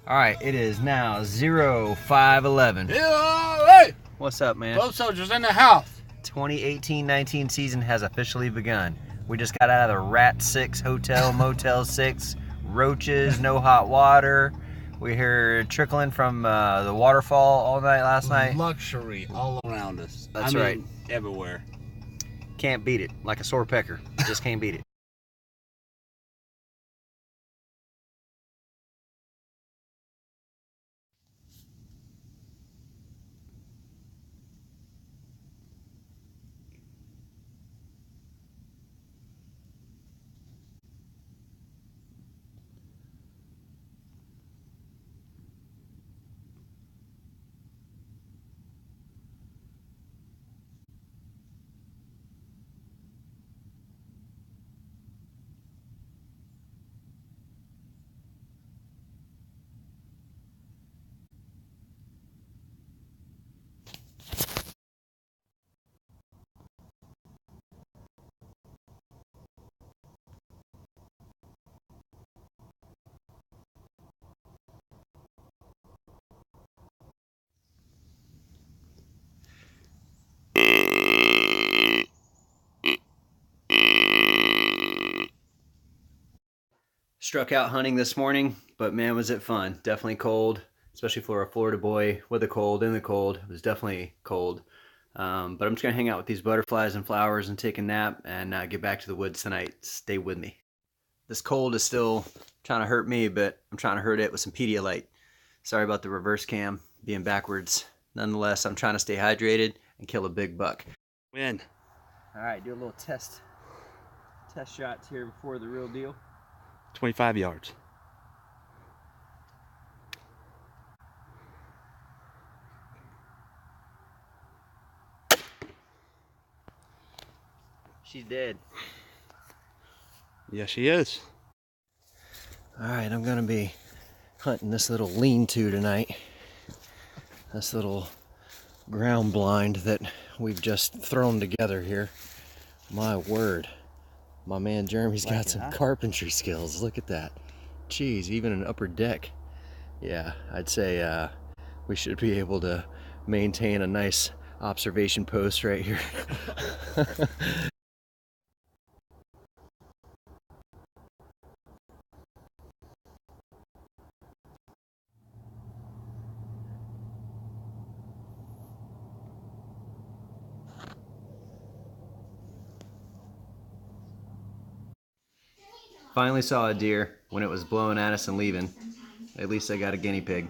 All right, it is now 0511. Hey! What's up, man? Boat soldiers in the house. 2018-19 season has officially begun. We just got out of the Rat 6 Hotel, Motel 6, roaches, no hot water. We heard trickling from the waterfall all night last night. Luxury all around us. That's I right. mean, everywhere. Can't beat it. Like a sore pecker. Just can't beat it. Struck out hunting this morning, but man, was it fun. Definitely cold, especially for a Florida boy with a cold, in the cold. It was definitely cold. But I'm just going to hang out with these butterflies and flowers and take a nap and get back to the woods tonight. Stay with me. This cold is still trying to hurt me, but I'm trying to hurt it with some Pedialyte. Sorry about the reverse cam being backwards. Nonetheless, I'm trying to stay hydrated and kill a big buck. Win. All right, do a little test shots here before the real deal. 25 yards. She's dead. Yeah, she is. All right, I'm gonna be hunting this little lean-to tonight. This little ground blind that we've just thrown together here. My word. My man Jeremy's got some carpentry skills. Look at that. Jeez, even an upper deck. Yeah, I'd say we should be able to maintain a nice observation post right here. Finally saw a deer when it was blowing at us and leaving. At least I got a guinea pig.